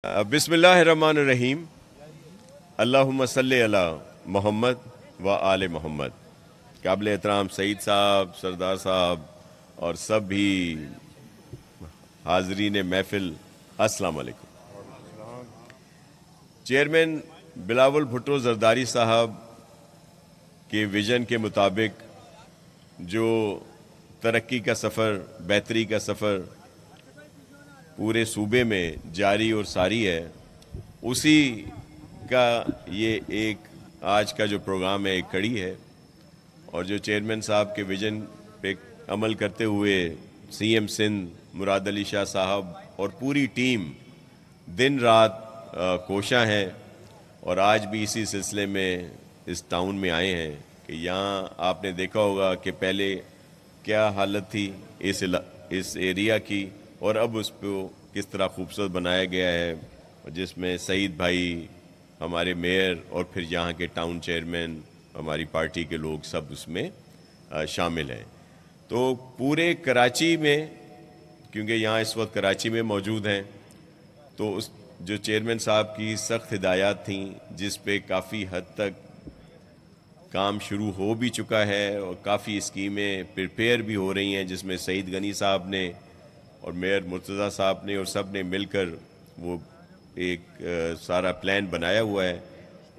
बिस्मिल्लाहिर्रहमानिर्रहीम। अल्लाहुम्मा सल्ली अला मोहम्मद व आले मोहम्मद। काबिल एहतराम सईद साहब, सरदार साहब और सब भी हाजरीन महफिल, अस्सलाम वालेकुम। चेयरमैन बिलावल भुट्टो जरदारी साहब के विज़न के मुताबिक जो तरक्की का सफ़र, बेहतरी का सफ़र पूरे सूबे में जारी और सारी है, उसी का ये एक आज का जो प्रोग्राम है एक कड़ी है। और जो चेयरमैन साहब के विज़न पे अमल करते हुए सीएम सिंध मुराद अली शाह साहब और पूरी टीम दिन रात कोशा हैं, और आज भी इसी सिलसिले में इस टाउन में आए हैं कि यहाँ आपने देखा होगा कि पहले क्या हालत थी इस एरिया की, और अब उसको किस तरह खूबसूरत बनाया गया है, जिसमें सईद भाई हमारे मेयर और फिर यहाँ के टाउन चेयरमैन, हमारी पार्टी के लोग सब उसमें शामिल हैं। तो पूरे कराची में, क्योंकि यहाँ इस वक्त कराची में मौजूद हैं, तो उस जो चेयरमैन साहब की सख्त हिदायत थी, जिस पे काफ़ी हद तक काम शुरू हो भी चुका है और काफ़ी स्कीमें प्रिपेयर भी हो रही हैं, जिसमें सईद गनी साहब ने और मेयर मुर्तज़ा साहब ने और सब ने मिलकर वो एक सारा प्लान बनाया हुआ है,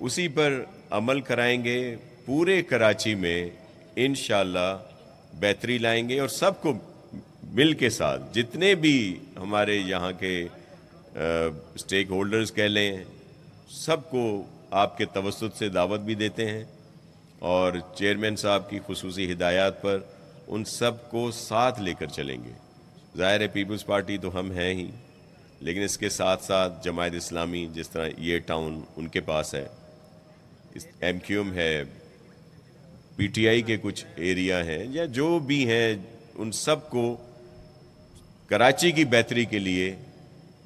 उसी पर अमल कराएंगे। पूरे कराची में इंशाअल्लाह बेहतरी लाएंगे और सबको मिल के साथ, जितने भी हमारे यहाँ के स्टेक होल्डर्स कह लें, सबको आपके तवस्सुत से दावत भी देते हैं, और चेयरमैन साहब की खुसूसी हिदायत पर उन सब को साथ लेकर चलेंगे। ज़ाहिर है पीपल्स पार्टी तो हम हैं ही, लेकिन इसके साथ साथ जमायत इस्लामी, जिस तरह ये टाउन उनके पास है, MQM है, PTI के कुछ एरिया हैं, या जो भी हैं, उन सब को कराची की बेहतरी के लिए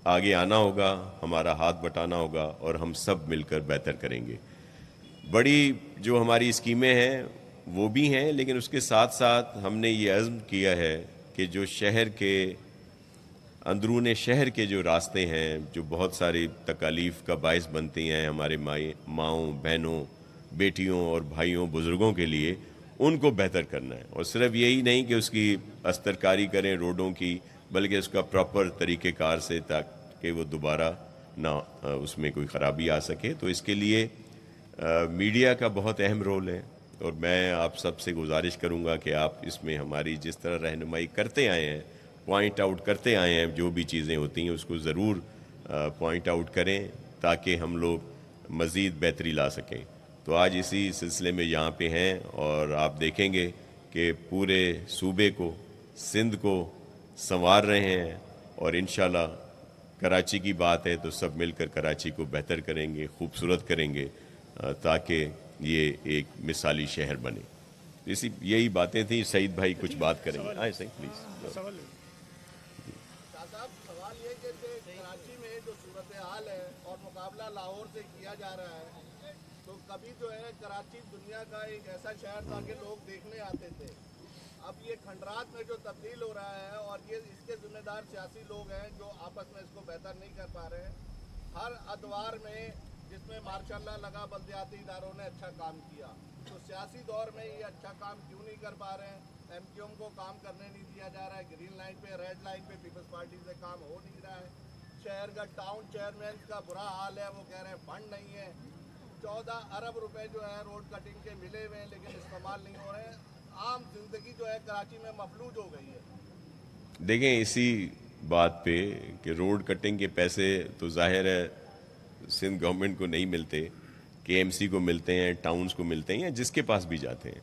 आगे आना होगा, हमारा हाथ बटाना होगा और हम सब मिलकर बेहतर करेंगे। बड़ी जो हमारी स्कीमें हैं वो भी हैं, लेकिन उसके साथ साथ हमने ये अज़्म किया है कि जो शहर के अंदरूने शहर के जो रास्ते हैं, जो बहुत सारी तकालीफ का बायस बनती हैं हमारे माँओं, बहनों, बेटियों और भाइयों, बुज़ुर्गों के लिए, उनको बेहतर करना है। और सिर्फ यही नहीं कि उसकी अस्तरकारी करें रोडों की, बल्कि उसका प्रॉपर तरीक़ेकार से, ताकि वो दोबारा ना उसमें कोई ख़राबी आ सके। तो इसके लिए मीडिया का बहुत अहम रोल है, और मैं आप सब से गुजारिश करूंगा कि आप इसमें हमारी जिस तरह रहनुमाई करते आए हैं, पॉइंट आउट करते आए हैं, जो भी चीज़ें होती हैं उसको ज़रूर पॉइंट आउट करें, ताकि हम लोग मज़ीद बेहतरी ला सकें। तो आज इसी सिलसिले में यहाँ पे हैं, और आप देखेंगे कि पूरे सूबे को, सिंध को संवार रहे हैं, और इंशाल्लाह कराची की बात है तो सब मिलकर कराची को बेहतर करेंगे, खूबसूरत करेंगे, ताकि ये एक मिसाली शहर बने। यही बातें थी। सईद भाई कुछ बात करेंगे। आए सही प्लीज़। सवाल ये कि कराची में जो सूरत हाल है और मुकाबला लाहौर से किया जा रहा है, तो कभी जो है कराची दुनिया का एक ऐसा शहर था कि लोग देखने आते थे। अब ये खंडरात में जो तब्दील हो रहा है, और ये इसके जिम्मेदार सियासी लोग हैं जो आपस में इसको बेहतर नहीं कर पा रहे हैं। हर अदवार में जिसमें मार्शाल्लाह लगा बल्दियाती इदारों ने अच्छा काम किया, तो सियासी दौर में ये अच्छा काम क्यों नहीं कर पा रहे हैं? MQM को काम करने नहीं दिया जा रहा है, ग्रीन लाइन पे, रेड लाइन पे पीपल्स पार्टी से काम हो नहीं रहा है। शहर का टाउन चेयरमैन का बुरा हाल है, वो कह रहे हैं फंड नहीं है। 14 अरब रुपए जो है रोड कटिंग के मिले हुए हैं, लेकिन इस्तेमाल नहीं हो रहे हैं। आम जिंदगी जो है कराची में मफलूज हो गई है। देखें, इसी बात पे कि रोड कटिंग के पैसे तो जाहिर है सिंध गवर्नमेंट को नहीं मिलते, KMC को मिलते हैं, टाउन्स को मिलते हैं, या जिसके पास भी जाते हैं।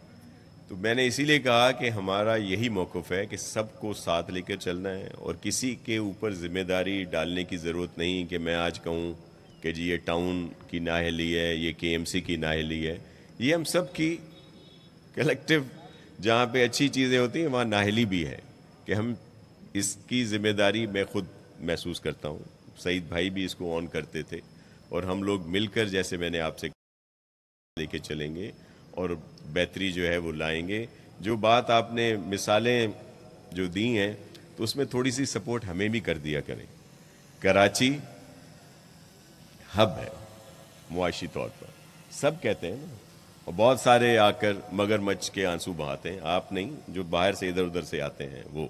तो मैंने इसीलिए कहा कि हमारा यही मौक़िफ़ है कि सबको साथ लेकर चलना है, और किसी के ऊपर ज़िम्मेदारी डालने की ज़रूरत नहीं कि मैं आज कहूँ कि जी ये टाउन की नाअहली है, ये KMC की नाअहली है। ये हम सब की कलेक्टिव, जहाँ पे अच्छी चीज़ें होती हैं वहाँ नाअहली भी है, कि हम इसकी ज़िम्मेदारी मैं ख़ुद महसूस करता हूँ। सईद भाई भी इसको ऑन करते थे, और हम लोग मिलकर, जैसे मैंने आपसे लेके चलेंगे और बेहतरी जो है वो लाएंगे। जो बात आपने मिसालें जो दी हैं, तो उसमें थोड़ी सी सपोर्ट हमें भी कर दिया करें। कराची हब है मुआशी तौर पर, सब कहते हैं ना, और बहुत सारे आकर मगरमच्छ के आंसू बहाते हैं, आप नहीं, जो बाहर से इधर उधर से आते हैं वो,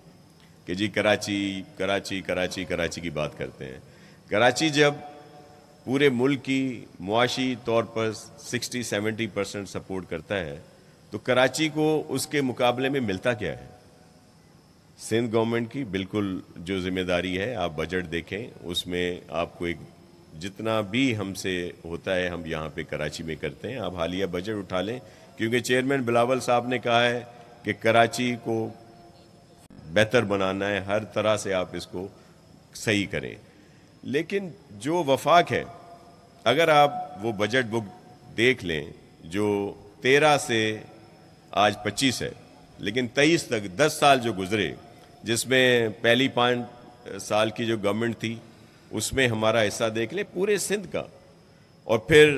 कि जी कराची कराची कराची कराची की बात करते हैं। कराची जब पूरे मुल्क की मुआशी तौर पर 60-70% सपोर्ट करता है, तो कराची को उसके मुकाबले में मिलता क्या है? सिंध गवर्नमेंट की बिल्कुल जो जिम्मेदारी है, आप बजट देखें, उसमें आपको एक जितना भी हमसे होता है हम यहाँ पे कराची में करते हैं। आप हालिया बजट उठा लें, क्योंकि चेयरमैन बिलावल साहब ने कहा है कि कराची को बेहतर बनाना है, हर तरह से आप इसको सही करें। लेकिन जो वफाक है, अगर आप वो बजट बुक देख लें जो 13 से आज 25 है, लेकिन 23 तक 10 साल जो गुजरे, जिसमें पहली 5 साल की जो गवर्नमेंट थी उसमें हमारा हिस्सा देख लें पूरे सिंध का, और फिर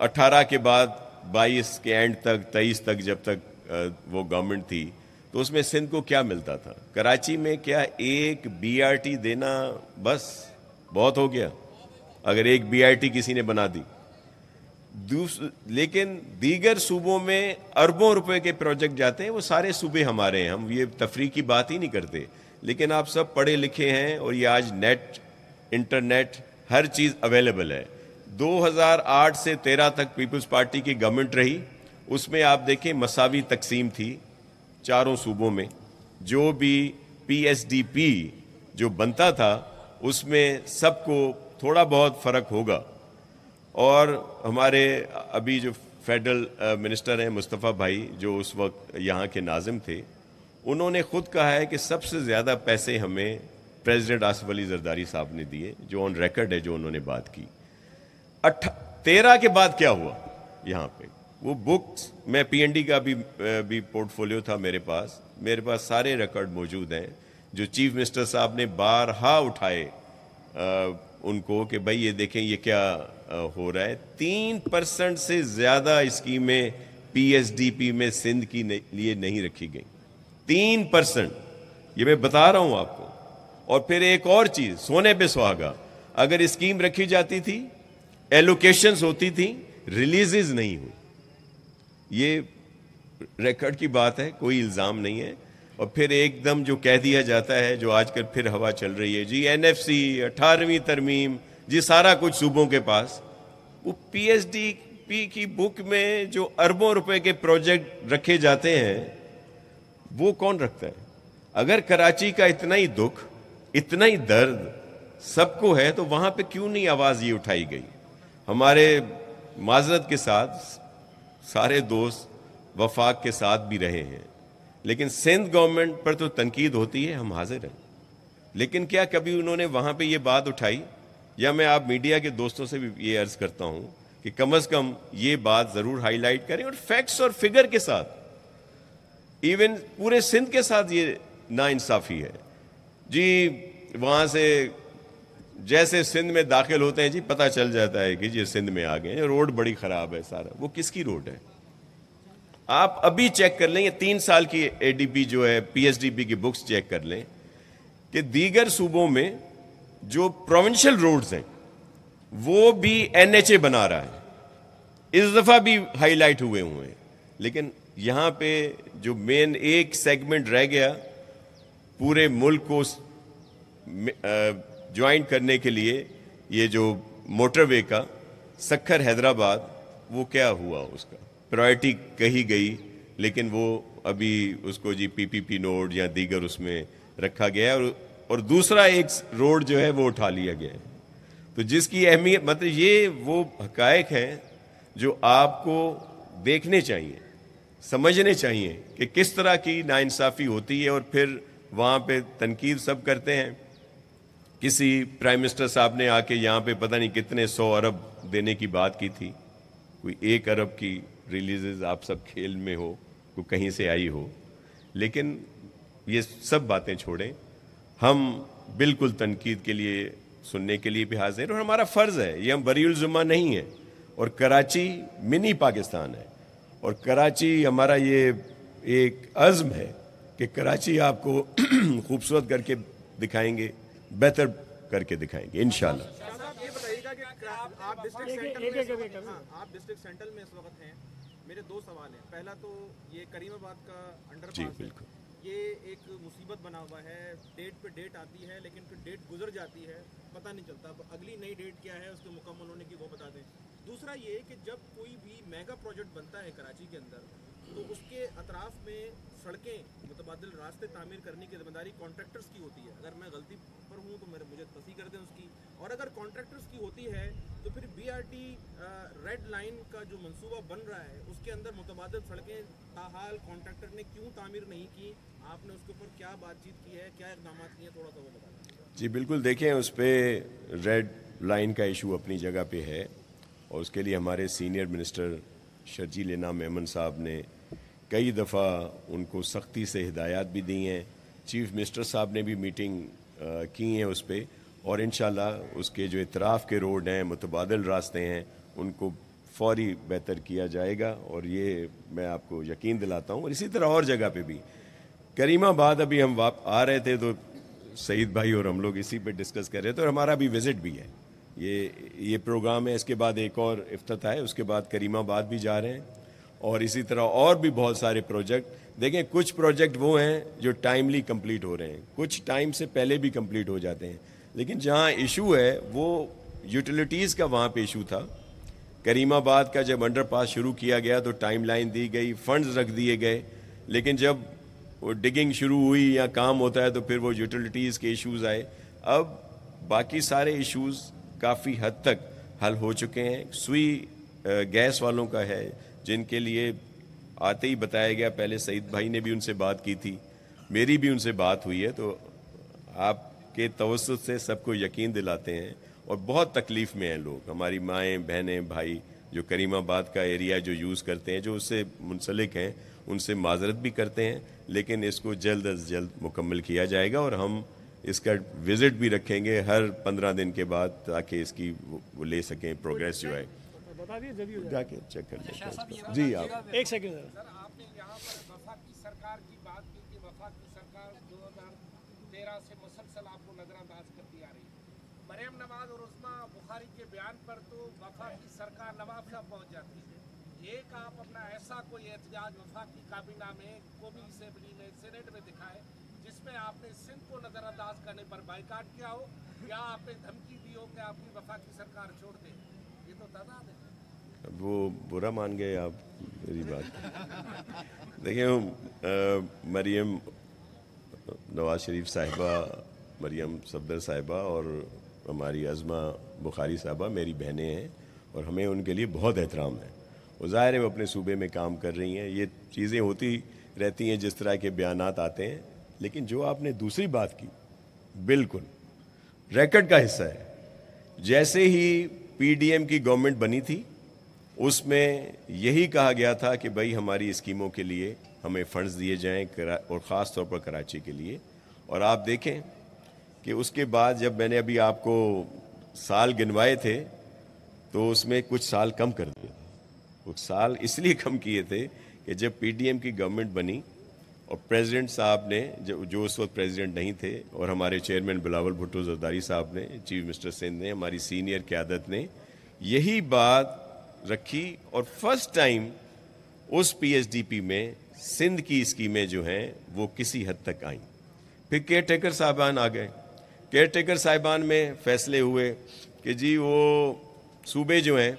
18 के बाद 22 के एंड तक 23 तक जब तक वो गवर्नमेंट थी, तो उसमें सिंध को क्या मिलता था? कराची में क्या एक BRT देना बस बहुत हो गया? अगर एक BRT किसी ने बना दी, लेकिन दीगर सूबों में अरबों रुपए के प्रोजेक्ट जाते हैं, वो सारे सूबे हमारे हैं, हम ये तफरीक की बात ही नहीं करते। लेकिन आप सब पढ़े लिखे हैं और ये आज नेट, इंटरनेट, हर चीज़ अवेलेबल है। 2008 से 13 तक पीपल्स पार्टी की गवर्नमेंट रही, उसमें आप देखें मसावी तकसीम थी चारों सूबों में। जो भी PSDP जो बनता था उसमें सबको थोड़ा बहुत फ़र्क होगा। और हमारे अभी जो फेडरल मिनिस्टर हैं मुस्तफ़ा भाई, जो उस वक्त यहाँ के नाज़िम थे, उन्होंने ख़ुद कहा है कि सबसे ज़्यादा पैसे हमें प्रेसिडेंट आसिफ अली जरदारी साहब ने दिए, जो ऑन रिकॉर्ड है, जो उन्होंने बात की। 13 के बाद क्या हुआ यहाँ पे? वो बुक्स, मैं PND का भी पोर्टफोलियो था मेरे पास सारे रिकॉर्ड मौजूद हैं, जो चीफ मिनिस्टर साहब ने बारहा उठाए उनको कि भाई ये देखें ये क्या हो रहा है। 3% से ज़्यादा स्कीमें PSDP में सिंध की लिए नहीं रखी गई, 3%, ये मैं बता रहा हूँ आपको। और फिर एक और चीज़, सोने पे सुहागा, अगर स्कीम रखी जाती थी, एलोकेशंस होती थी, रिलीजेस नहीं हुई। ये रिकॉर्ड की बात है, कोई इल्ज़ाम नहीं है। और फिर एकदम जो कह दिया जाता है, जो आजकल फिर हवा चल रही है, जी NFC 18वीं तरमीम, जी सारा कुछ सूबों के पास। वो PSDP की बुक में जो अरबों रुपए के प्रोजेक्ट रखे जाते हैं, वो कौन रखता है? अगर कराची का इतना ही दुख, इतना ही दर्द सबको है, तो वहाँ पे क्यों नहीं आवाज़ ये उठाई गई? हमारे माजरत के साथ सारे दोस्त वफाक के साथ भी रहे हैं, लेकिन सिंध गवर्नमेंट पर तो तनकीद होती है, हम हाजिर हैं। लेकिन क्या कभी उन्होंने वहाँ पे ये बात उठाई? या मैं आप मीडिया के दोस्तों से भी ये अर्ज़ करता हूँ कि कम से कम ये बात ज़रूर हाईलाइट करें, और फैक्ट्स और फिगर के साथ। इवन पूरे सिंध के साथ ये नाइंसाफ़ी है जी। वहाँ से जैसे सिंध में दाखिल होते हैं जी, पता चल जाता है कि जी सिंध में आ गए हैं, रोड बड़ी ख़राब है सारा। वो किसकी रोड है? आप अभी चेक कर लें, ये 3 साल की ADP जो है, PSDP की बुक्स चेक कर लें कि दीगर सूबों में जो प्रोविंशियल रोड्स हैं वो भी NHA बना रहा है, इस दफ़ा भी हाईलाइट हुए हैं। लेकिन यहाँ पे जो मेन एक सेगमेंट रह गया पूरे मुल्क को ज्वाइन करने के लिए, ये जो मोटरवे का सक्खर हैदराबाद, वो क्या हुआ? उसका प्रायोरिटी कही गई, लेकिन वो अभी उसको जी PPP नोड या दीगर उसमें रखा गया है, और दूसरा एक रोड जो है वो उठा लिया गया है। तो जिसकी अहमियत, मतलब ये वो हकायक हैं जो आपको देखने चाहिए, समझने चाहिए कि किस तरह की नाइंसाफ़ी होती है। और फिर वहाँ पे तनकीद सब करते हैं। किसी प्राइम मिनिस्टर साहब ने आके यहाँ पे पता नहीं कितने 100 अरब देने की बात की थी, कोई 1 अरब की रिलीजेस आप सब खेल में हो, कोई कहीं से आई हो। लेकिन ये सब बातें छोड़ें, हम बिल्कुल तनकीद के लिए, सुनने के लिए भी हाजिर, और हमारा फ़र्ज़ है, ये हम बरीउल ज़िम्मा नहीं है। और कराची मिनी पाकिस्तान है, और कराची हमारा ये एक अज़्म है कि कराची आपको खूबसूरत करके दिखाएंगे, बेहतर करके दिखाएंगे इंशाअल्लाह। कहा कि आप डिस्ट्रिक्ट सेंटर में, आप डिस्ट्रिक्ट सेंट्रल में इस वक्त हैं। मेरे दो सवाल हैं। पहला तो ये करीमाबाद का अंडरपास है, ये एक मुसीबत बना हुआ है, डेट पे डेट आती है लेकिन फिर डेट गुजर जाती है, पता नहीं चलता अब अगली नई डेट क्या है उसके मुकम्मल होने की, वो बता दें। दूसरा ये कि जब कोई भी मेगा प्रोजेक्ट बनता है कराची के अंदर तो उसके अतराफ में सड़कें मुतबादिल रास्ते तामीर करने की जिम्मेदारी कॉन्ट्रैक्टर्स की होती है। अगर मैं गलती पर हूँ तो मुझे तस्दीक कर दें उसकी। और अगर कॉन्ट्रैक्टर्स की होती है तो फिर BRT रेड लाइन का जो मंसूबा बन रहा है उसके अंदर मुतबादिल सड़कें ताहाल कॉन्ट्रैक्टर ने क्यों तामीर नहीं की, आपने उसके ऊपर क्या बातचीत की है, क्या इकदाम किए हैं, थोड़ा सा वो बता दें। जी बिल्कुल, देखें उस पर रेड लाइन का इशू अपनी जगह पे है और उसके लिए हमारे सीनियर मिनिस्टर शर्जील इनाम मेमन साहब ने कई दफ़ा उनको सख्ती से हिदायत भी दी हैं। चीफ मिनिस्टर साहब ने भी मीटिंग की हैं उस पर, और इंशाल्लाह उसके जो इतराफ़ के रोड हैं, मुतबादिल रास्ते हैं, उनको फौरी बेहतर किया जाएगा। और ये मैं आपको यकीन दिलाता हूँ। और इसी तरह और जगह पे भी, करीमाबाद अभी हम आ रहे थे तो सईद भाई और हम लोग इसी पे डिस्कस कर रहे थे और हमारा भी विज़िट भी है। ये प्रोग्राम है, इसके बाद एक और इफ्तिताह है, उसके बाद करीमाबाद भी जा रहे हैं और इसी तरह और भी बहुत सारे प्रोजेक्ट। देखें कुछ प्रोजेक्ट वो हैं जो टाइमली कंप्लीट हो रहे हैं, कुछ टाइम से पहले भी कंप्लीट हो जाते हैं, लेकिन जहाँ इशू है वो यूटिलिटीज़ का, वहाँ पे इशू था। करीमाबाद का जब अंडरपास शुरू किया गया तो टाइमलाइन दी गई, फंड्स रख दिए गए, लेकिन जब वो डिगिंग शुरू हुई या काम होता है तो फिर वो यूटिलिटीज़ के इश्यूज़ आए। अब बाकी सारे इश्यूज़ काफ़ी हद तक हल हो चुके हैं। सुई गैस वालों का है जिनके लिए आते ही बताया गया, पहले सईद भाई ने भी उनसे बात की थी, मेरी भी उनसे बात हुई है, तो आपके तवस्सुत से सबको यकीन दिलाते हैं। और बहुत तकलीफ़ में हैं लोग, हमारी माएँ बहनें भाई जो करीमाबाद का एरिया जो यूज़ करते हैं, जो उससे मुंसलिक हैं, उनसे माजरत भी करते हैं, लेकिन इसको जल्द अज जल्द मुकम्मल किया जाएगा। और हम इसका विज़िट भी रखेंगे हर 15 दिन के बाद ताकि इसकी वो ले सकें प्रोग्रेस जो है। बता दिए जब ही जाके चेक कर लें। जी आप एक सेकंड सर, आपने यहाँ पर वफाकी सरकार की बात की कि वफाकी सरकार 2013 से मुसलसल आपको नजरअंदाज करती आ रही है। मरियम नवाज और उस्मा बुखारी के बयान पर तो वफाकी सरकार नवाब साहब पहुँच जाती है। एक आप अपना ऐसा कोई एहतजाज वफाकी काबीना में, कौमी असेंबली में, सेनेट में दिखाए जिसमें आपने सिंध को नजरअंदाज करने पर बाइकाट किया हो या आपने धमकी दी हो कि आपकी वफाकी सरकार छोड़ दे। ये तो तादाद है। वो बुरा मान गए आप मेरी बात। देखिए मरियम नवाज शरीफ साहिबा, मरियम सफदर साहिबा और हमारी अज़मा बुखारी साहिबा मेरी बहनें हैं और हमें उनके लिए बहुत एहतराम है। वो ज़ाहिर है वो अपने सूबे में काम कर रही हैं, ये चीज़ें होती रहती हैं, जिस तरह के बयानात आते हैं। लेकिन जो आपने दूसरी बात की बिल्कुल रिकॉर्ड का हिस्सा है। जैसे ही PDM की गवर्नमेंट बनी थी उसमें यही कहा गया था कि भाई हमारी स्कीमों के लिए हमें फंड्स दिए जाएं और ख़ास तौर पर कराची के लिए। और आप देखें कि उसके बाद जब मैंने अभी आपको साल गिनवाए थे तो उसमें कुछ साल कम कर दिए। कुछ साल इसलिए कम किए थे कि जब PDM की गवर्नमेंट बनी और प्रेसिडेंट साहब ने, जो उस वक्त प्रेसिडेंट नहीं थे, और हमारे चेयरमैन बिलावल भुट्टो जरदारी साहब ने, चीफ मिनिस्टर सिंध ने, हमारी सीनियर क़यादत ने यही बात रखी और फर्स्ट टाइम उस PSDP में सिंध की स्कीमें जो हैं वो किसी हद तक आईं। फिर केयर टेकर साहिबान आ गए। केयर टेकर साहिबान में फैसले हुए कि जी वो सूबे जो हैं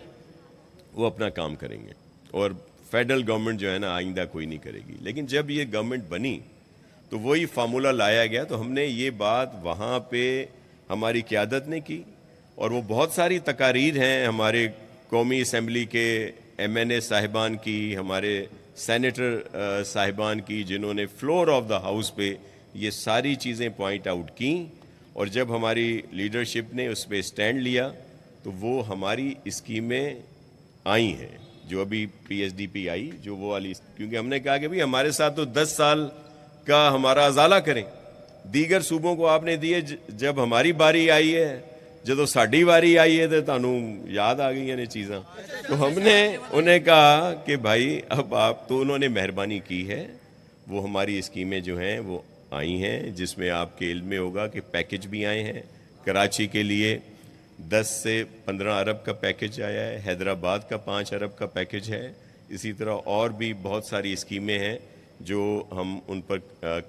वो अपना काम करेंगे और फेडरल गवर्नमेंट जो है ना आइंदा कोई नहीं करेगी। लेकिन जब ये गवर्नमेंट बनी तो वही फार्मूला लाया गया। तो हमने ये बात वहाँ पे हमारी क़यादत ने की और वो बहुत सारी तकारीर हैं हमारे कौमी असम्बली के MNA साहिबान की, हमारे सेनेटर साहिबान की, जिन्होंने फ्लोर ऑफ द हाउस पे ये सारी चीज़ें पॉइंट आउट की। और जब हमारी लीडरशिप ने उस पर स्टैंड लिया तो वो हमारी स्कीमें आई हैं जो अभी PSDP आई, जो वो वाली, क्योंकि हमने कहा कि भाई हमारे साथ तो 10 साल का हमारा अजाला करें। दीगर सूबों को आपने दिए, जब हमारी बारी आई है, जब साड़ी वारी आई है तो तानू याद आ गई ने चीज़ां। तो हमने उन्हें कहा कि भाई अब आप, तो उन्होंने मेहरबानी की है, वो हमारी स्कीमें जो हैं वो आई हैं, जिसमें आपके इल्म में होगा कि पैकेज भी आए हैं कराची के लिए, 10 سے 15 ارب کا پیکج آیا ہے، حیدرآباد کا 5 ارب کا پیکج ہے، اسی طرح اور بھی بہت ساری اسکیمیں ہیں جو ہم ان پر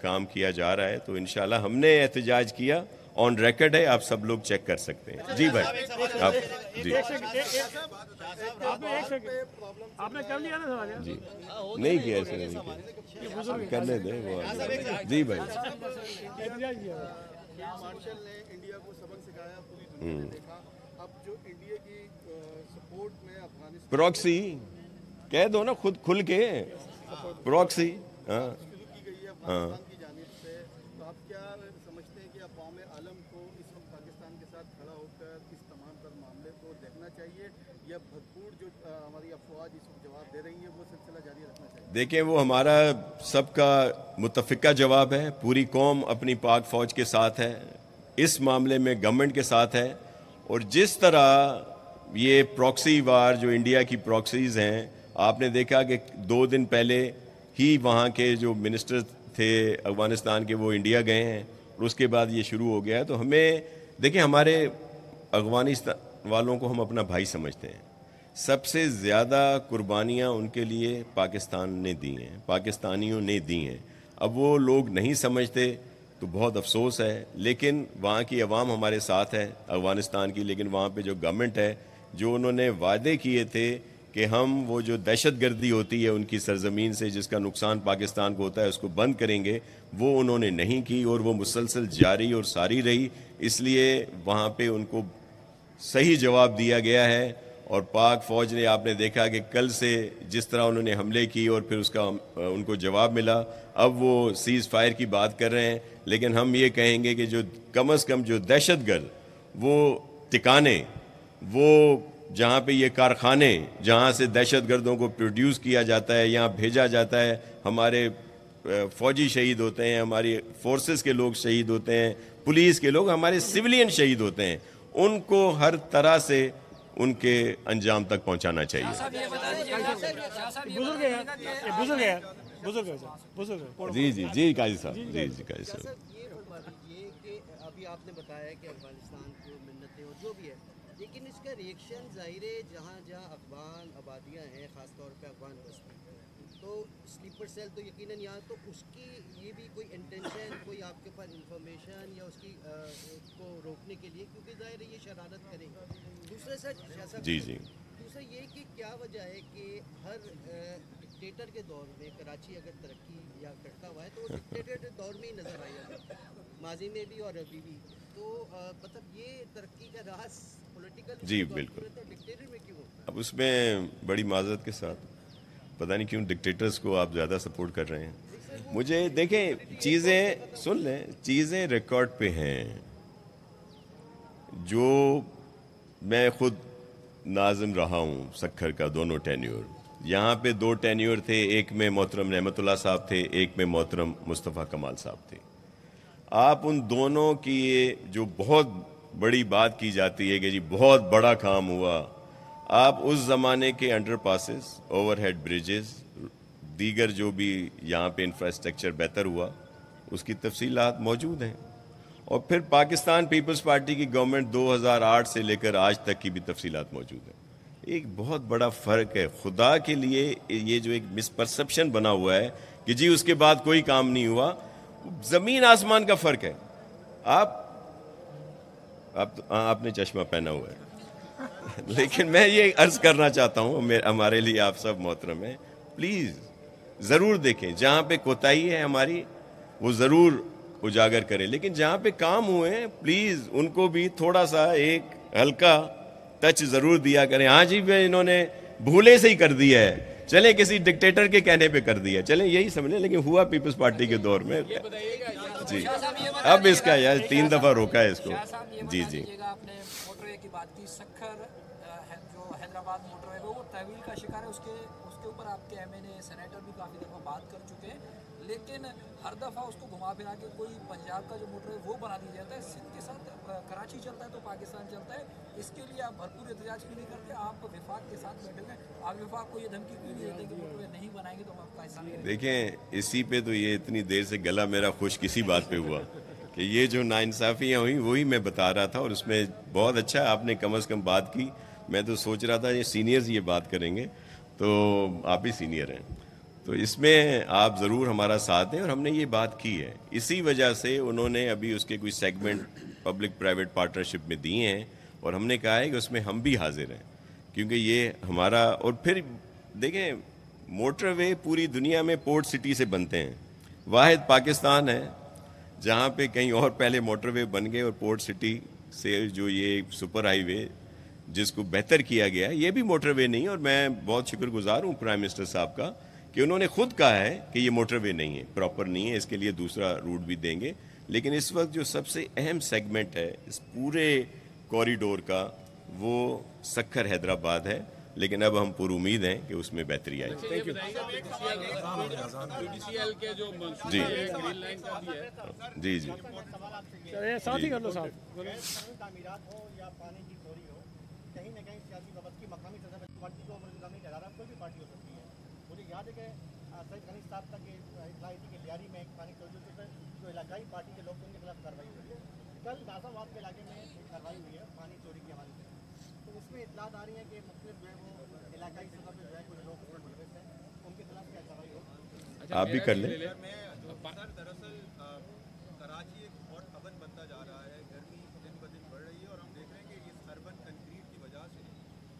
کام کیا جا رہا ہے. تو انشاءاللہ ہم نے احتجاج کیا، آن ریکارڈ ہے، آپ سب لوگ چیک کر سکتے ہیں. جی بھائی آپ جی آپ نے کر لیا نا سوال جی نہیں کیا، ایسے نہیں کیا، کرنے دیں وہ. جی بھائی مارشل نے انڈیا کو سبق سکھایا، پوری دنیا نے دیکھا. اب جو انڈیا کی سپورٹ میں افغانستان پروکسی کہہ دو نا خود کھل کے، پروکسی ہاں شروع کی گئی ہے افغانستان کی جانب سے، تو آپ کیا سمجھتے ہیں کہ اقوام عالم کو اس وقت پاکستان کے ساتھ کھڑا ہو کر اس تمام تر معاملے کو دیکھنا چاہیے، یا بھرپور جو ہماری افواج اس وقت جواب دے رہی ہیں وہ سلسلہ جاری رکھنا چاہیے؟ دیکھیں وہ ہمارا سب کا متفقہ جواب ہے. پوری قوم اپنی پاک فوج کے ساتھ ہے، اس معاملے میں گورنمنٹ کے ساتھ ہے. اور جس طرح یہ پروکسی وار جو انڈیا کی پروکسیز ہیں، آپ نے دیکھا کہ 2 دن پہلے ہی وہاں کے جو منسٹر تھے افغانستان کے وہ انڈیا گئے ہیں، اور اس کے بعد یہ شروع ہو گیا. تو ہمیں دیکھیں ہمارے افغانستان والوں کو ہم اپنا بھائی سمجھتے ہیں. سب سے زیادہ قربانیاں ان کے لیے پاکستان نے دی ہیں، پاکستانیوں نے دی ہیں. اب وہ لوگ نہیں سمجھتے تو بہت افسوس ہے، لیکن وہاں کی عوام ہمارے ساتھ ہے افغانستان کی. لیکن وہاں پہ جو گورنمنٹ ہے، جو انہوں نے وعدے کیے تھے کہ ہم وہ جو دہشت گردی ہوتی ہے ان کی سرزمین سے جس کا نقصان پاکستان کو ہوتا ہے اس کو بند کریں گے، وہ انہوں نے نہیں کی، اور وہ مسلسل جاری اور ساری رہی. اس لیے وہاں پہ ان کو صحیح جواب دیا گیا ہے. اور پاک فوج نے آپ نے دیکھا کہ کل سے جس طرح انہوں نے حملے کی اور پھر اس کا ان کو جواب ملا. اب وہ سیز فائر کی بات کر رہے ہیں، لیکن ہم یہ کہیں گے کہ جو کم از کم جو دہشت گرد وہ ٹھکانے، وہ جہاں پہ یہ کارخانے جہاں سے دہشت گردوں کو پروڈیوس کیا جاتا ہے، یہاں بھیجا جاتا ہے، ہمارے فوجی شہید ہوتے ہیں، ہماری فورسز کے لوگ شہید ہوتے ہیں، پولیس کے لوگ، ہمارے سویلین شہید ہوتے ہیں، ان کو ہر طرح سے ان کے انجام تک پہنچانا چاہیے. جی جی جی قاضی صاحب، جی جی قاضی صاحب. یہ کہ ابھی آپ نے بتایا کہ افغانستان کو منتیں اور جو بھی ہے، لیکن اس کا ریئیکشن ظاہر ہے جہاں جہاں افغان آبادیاں ہیں، خاص طور پہ افغان بستی، تو سلیپر سیل تو یقیناً یہاں، تو اس کی یہ بھی کوئی انٹینشن، کوئی آپ کے پاس انفارمیشن یا اس کی کو روکنے کے لیے، کیونکہ ظاہر ہے یہ شرارت کرے گا. دوسرے سے جی جی دوسرا یہ کہ کیا وجہ ہے کہ ہر ڈکٹیٹر کے دور میں کراچی اگر ترقی یا کرتا ہوا ہے تو وہ ڈکٹیٹر کے دور میں ہی نظر آیا، ماضی میں بھی اور ابھی بھی. تو مطلب یہ ترقی کا راز پولیٹیکل جی بالکل. ڈکٹیٹر میں کیوں ہوتا ہے؟ اب اس میں بڑی معذرت کے ساتھ پتہ نہیں کیوں ڈکٹیٹرز کو آپ زیادہ سپورٹ کر رہے ہیں. مجھے دیکھیں چیزیں سن لیں، چیزیں ریکارڈ پہ ہیں. جو میں خود ناظم رہا ہوں سکھر کا دونوں ٹینیور، یہاں پہ 2 ٹینیور تھے، ایک میں محترم نعمت اللہ صاحب تھے، ایک میں محترم مصطفیٰ کمال صاحب تھے. آپ ان دونوں کی جو بہت بڑی بات کی جاتی ہے کہ جی بہت بڑا کام ہوا، آپ اس زمانے کے underpasses, overhead bridges, دیگر جو بھی یہاں پہ انفراسٹرکچر بہتر ہوا، اس کی تفصیلات موجود ہیں. اور پھر پاکستان پیپلز پارٹی کی گورنمنٹ 2008 سے لے کر آج تک کی بھی تفصیلات موجود ہیں. ایک بہت بڑا فرق ہے. خدا کے لیے یہ جو ایک مس پرسپشن بنا ہوا ہے کہ جی اس کے بعد کوئی کام نہیں ہوا، زمین آسمان کا فرق ہے. آپ نے چشمہ پہنا ہوا ہے لیکن میں یہ عرض کرنا چاہتا ہوں، ہمارے لیے آپ سب محترم ہیں، پلیز ضرور دیکھیں، جہاں پہ کوتاہی ہے ہماری وہ ضرور اجاگر کریں، لیکن جہاں پہ کام ہوئے ہیں پلیز ان کو بھی تھوڑا سا ایک ہلکا ٹچ ضرور دیا کریں. ہاں جی انہوں نے بھولے سے ہی کر دیا ہے، چلیں کسی ڈکٹیٹر کے کہنے پہ کر دیا، چلیں یہی سمجھیں، لیکن ہوا پیپلز پارٹی کے دور میں. جی اب اس کا یار 3 دفعہ روکا ہے اس کو. جی جی آپ نے موٹر وے کی بات کی، سکھر جو حیدرآباد موٹر وے وہ تحویل کا شکار ہے. اس کے اوپر آپ کے ایم این اے سینیٹر بھی کافی دفعہ بات کر چکے ہیں، لیکن ہر دفعہ اس کو گھما پھرا کے کوئی پنجاب کا جو موٹر وے وہ بنا دیا جاتا ہے. سندھ کے ساتھ کراچی چلتا ہے تو پاکستان چلتا ہے. اس کے لیے آپ بھرپور احتجاج کیوں نہیں کرتے؟ آپ وفاق کے ساتھ بیٹھے ہوئے، آپ وفاق کو یہ دھمکی کیوں نہیں دیتے کہ موٹر وے نہیں بنائیں گے تو ہم آپ کا حصہ نہیں؟ دیکھیں اسی پہ تو یہ اتنی دیر سے گلا میرا خشک اسی بات پہ ہوا کہ یہ جو नाइंसाफ़ियाँ हुई वही मैं बता रहा था, और उसमें बहुत अच्छा आपने कम से कम बात की. मैं तो सोच रहा था ये सीनियर्स ये बात करेंगे, तो आप ही सीनियर हैं, तो इसमें आप ज़रूर हमारा साथ दें. और हमने ये बात की है, इसी वजह से उन्होंने अभी उसके कोई सेगमेंट पब्लिक प्राइवेट पार्टनरशिप में दिए हैं, और हमने कहा है कि उसमें हम भी हाजिर हैं, क्योंकि ये हमारा. और फिर देखें, मोटरवे पूरी दुनिया में पोर्ट सिटी से बनते हैं. वाहिद पाकिस्तान है जहाँ पे कहीं और पहले मोटरवे बन गए, और पोर्ट सिटी से जो ये सुपर हाईवे जिसको बेहतर किया गया, ये भी मोटरवे नहीं है. और मैं बहुत शुक्रगुजार हूँ प्राइम मिनिस्टर साहब का कि उन्होंने खुद कहा है कि ये मोटरवे नहीं है, प्रॉपर नहीं है, इसके लिए दूसरा रूट भी देंगे. लेकिन इस वक्त जो सबसे अहम सेगमेंट है इस पूरे कॉरिडोर का, वो सक्खर हैदराबाद है. लेकिन अब हम पूरी उम्मीद हैं कि उसमें बेहतरी आएगी. पीडीसीएल के जो जी ग्रीन लाइन का भी है, जी जी चलिए साथ ही कर लो साहब. तामीरात हो या पानी की चोरी हो, कहीं ना कहीं सियासी वफद की मकामी सतह पर पार्टी को नहीं ठहरा रहा, कोई भी पार्टी हो सकती है. मुझे याद है कि सैयद गनीज साहब तक इतला थी कि लियारी में एक पानी चोरी होती है, जो इलाकाई पार्टी के लोग थे उनके खिलाफ कार्रवाई हुई है. कल नाजाबाद के इलाके में एक कार्रवाई हुई है पानी चोरी के हवाले से, तो उसमें इतलात आ रही है कि मुख्तलिफ जो है वो इलाकाई सतह पर जो है कुछ लोग उसमें मुलविस हैं, उनके खिलाफ क्या कार्रवाई हो. आप भी कर लें. सर दरअसल कराची एक हॉट हवन बनता जा रहा है, गर्मी दिन ब दिन बढ़ रही है, और हम देख रहे हैं कि इस अर्बन कंक्रीट की वजह से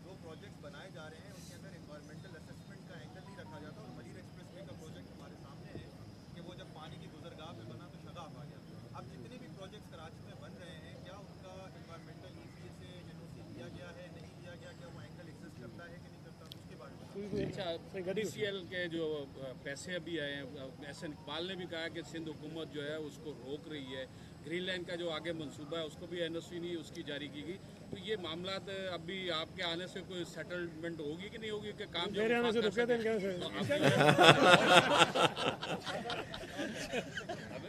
जो प्रोजेक्ट्स बनाए जा रहे हैं उसके अंदर एनवायरमेंटल असेसमेंट का एंगल नहीं रखा जाता. और मरीर एक्सप्रेस वे का प्रोजेक्ट हमारे सामने है कि वो जब पानी की गुजरगाह पे बना तो शगाफ आ गया. अब जितने भी प्रोजेक्ट्स कराची में बन रहे हैं, क्या उनका एनवायरमेंटल ईसीए से एनओसी लिया गया है, नहीं लिया गया, क्या वो एंगल एग्जिस्ट करता है कि नहीं करता, उसके बारे में. अच्छा पीडीसीएल के जो पैसे अभी आए हैं, एहसन इकबाल ने भी कहा कि सिंध हुकूमत जो है उसको रोक रही है. ग्रीन लाइन का जो आगे मंसूबा है उसको भी एनओसी नहीं उसकी जारी की गई. तो ये मामला अभी आपके आने से कोई सेटलमेंट होगी कि नहीं होगी, कि काम जो मेरे आने से रुके थे कैसे.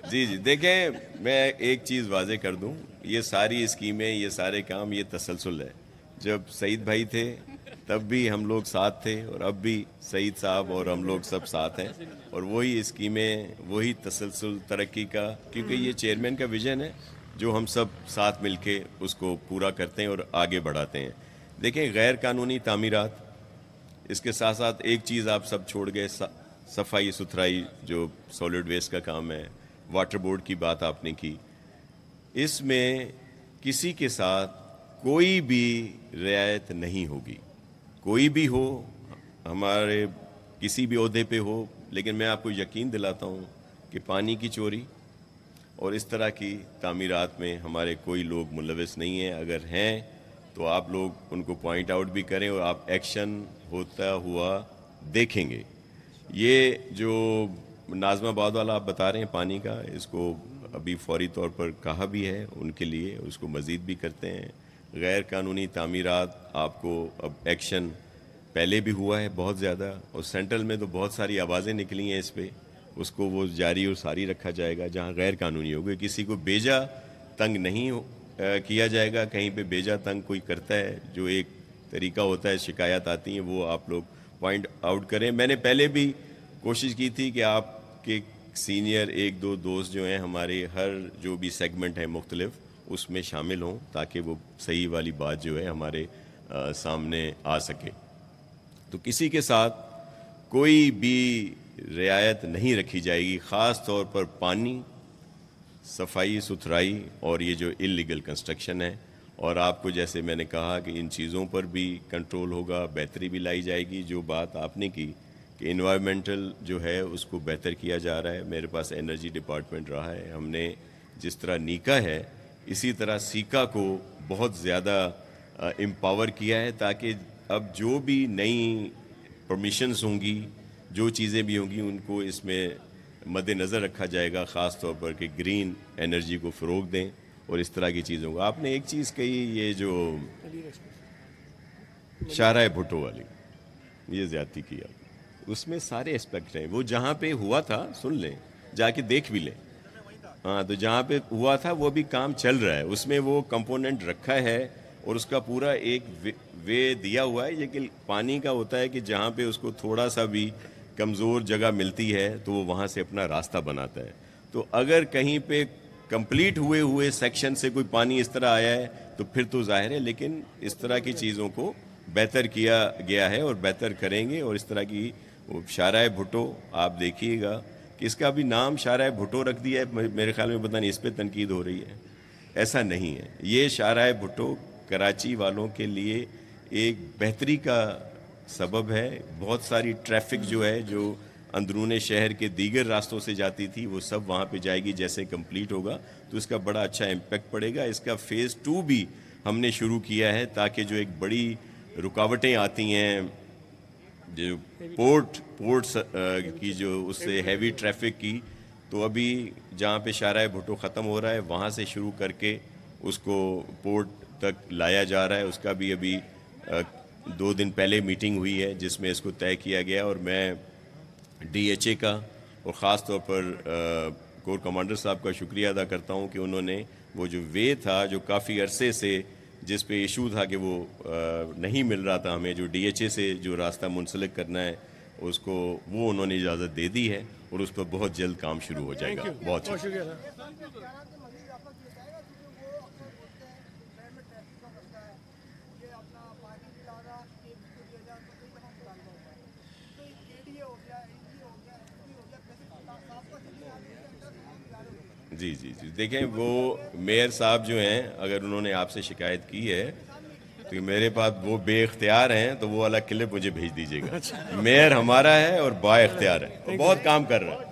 जी जी देखें, मैं एक चीज़ वाजे कर दूं, ये सारी स्कीमें, ये सारे काम, ये तसलसल है. जब सईद भाई थे तब भी हम लोग साथ थे, और अब भी सईद साहब और हम लोग सब साथ हैं, और वही स्कीमें, वही तसलसल तरक्की का, क्योंकि ये चेयरमैन का विजन है जो हम सब साथ मिलके उसको पूरा करते हैं और आगे बढ़ाते हैं. देखें, गैर कानूनी तामीरात, इसके साथ साथ एक चीज़ आप सब छोड़ गए, सफाई सुथराई जो सॉलिड वेस्ट का काम है, वाटर बोर्ड की बात आपने की. इसमें किसी के साथ कोई भी रियायत नहीं होगी, कोई भी हो, हमारे किसी भी ओहदे पे हो. लेकिन मैं आपको यकीन दिलाता हूँ कि पानी की चोरी और इस तरह की तामीरात में हमारे कोई लोग मुलविस नहीं हैं. अगर हैं तो आप लोग उनको पॉइंट आउट भी करें, और आप एक्शन होता हुआ देखेंगे. ये जो नाज़माबाद वाला आप बता रहे हैं पानी का, इसको अभी फौरी तौर पर कहा भी है उनके लिए, उसको मज़ीद भी करते हैं. गैर कानूनी तामीरात, आपको अब एक्शन पहले भी हुआ है बहुत ज़्यादा, और सेंट्रल में तो बहुत सारी आवाज़ें निकली हैं इस पे, उसको वो जारी और सारी रखा जाएगा. जहाँ गैर कानूनी होगी, किसी को बेजा तंग नहीं किया जाएगा. कहीं पे बेजा तंग कोई करता है, जो एक तरीका होता है, शिकायत आती हैं, वो आप लोग पॉइंट आउट करें. मैंने पहले भी कोशिश की थी कि आपके सीनियर एक दो दोस्त जो हैं हमारे, हर जो भी सेगमेंट है मुख्तलिफ, उसमें शामिल हों, ताकि वो सही वाली बात जो है हमारे सामने आ सके. तो किसी के साथ कोई भी रियायत नहीं रखी जाएगी, ख़ास तौर पर पानी, सफाई सुथराई और ये जो इल्लीगल कंस्ट्रक्शन है. और आपको जैसे मैंने कहा कि इन चीज़ों पर भी कंट्रोल होगा, बेहतरी भी लाई जाएगी. जो बात आपने की कि इन्वायरमेंटल जो है उसको बेहतर किया जा रहा है, मेरे पास एनर्जी डिपार्टमेंट रहा है, हमने जिस तरह नीका है इसी तरह सीका को बहुत ज़्यादा एम्पावर किया है, ताकि अब जो भी नई परमिशंस होंगी, जो चीज़ें भी होंगी, उनको इसमें मद्देनज़र रखा जाएगा, ख़ास तौर पर कि ग्रीन एनर्जी को फ़रोग दें और इस तरह की चीज़ों को. आपने एक चीज़ कही, ये जो शाहराह भुट्टो वाली, ये ज़्यादती किया, उसमें सारे एस्पेक्ट हैं. वो जहाँ पे हुआ था, सुन लें, जाके देख भी लें. हाँ, तो जहाँ पे हुआ था वो भी काम चल रहा है, उसमें वो कंपोनेंट रखा है और उसका पूरा एक वे दिया हुआ है. ये कि पानी का होता है कि जहाँ पे उसको थोड़ा सा भी कमज़ोर जगह मिलती है तो वो वहाँ से अपना रास्ता बनाता है. तो अगर कहीं पे कंप्लीट हुए सेक्शन से कोई पानी इस तरह आया है तो फिर तो ज़ाहिर है, लेकिन इस तरह की चीज़ों को बेहतर किया गया है और बेहतर करेंगे। और इस तरह की शाहराह भुट्टो आप देखिएगा कि इसका भी नाम शाहराह भुट्टो रख दिया है, मेरे ख्याल में पता नहीं इस पर तनकीद हो रही है, ऐसा नहीं है। ये शाहराह भुट्टो कराची वालों के लिए एक बेहतरी का सबब है। बहुत सारी ट्रैफिक जो है जो अंदरून शहर के दीगर रास्तों से जाती थी वो सब वहाँ पे जाएगी। जैसे कंप्लीट होगा तो इसका बड़ा अच्छा इम्पैक्ट पड़ेगा। इसका फ़ेज़ 2 भी हमने शुरू किया है ताकि जो एक बड़ी रुकावटें आती हैं जो पोर्ट्स की जो उससे हैवी ट्रैफिक की, तो अभी जहाँ पे शाहराह भुट्टो ख़त्म हो रहा है वहाँ से शुरू करके उसको पोर्ट तक लाया जा रहा है। उसका भी अभी 2 दिन पहले मीटिंग हुई है जिसमें इसको तय किया गया। और मैं DHA का और ख़ास तौर पर कोर कमांडर साहब का शुक्रिया अदा करता हूँ कि उन्होंने वो जो वे था जो काफ़ी अरसे से जिस पे इशू था कि वो नहीं मिल रहा था हमें, जो DHA से जो रास्ता मुंसलिक करना है उसको, वो उन्होंने इजाज़त दे दी है और उस पर बहुत जल्द काम शुरू हो जाएगा। बहुत शुक्रिया सर। जी जी जी, देखें वो मेयर साहब जो हैं अगर उन्होंने आपसे शिकायत की है तो मेरे पास वो बेख्तियार हैं तो वो वाला क्लिप मुझे भेज दीजिएगा। मेयर हमारा है और बाइख्तियार है, बहुत काम कर रहा है।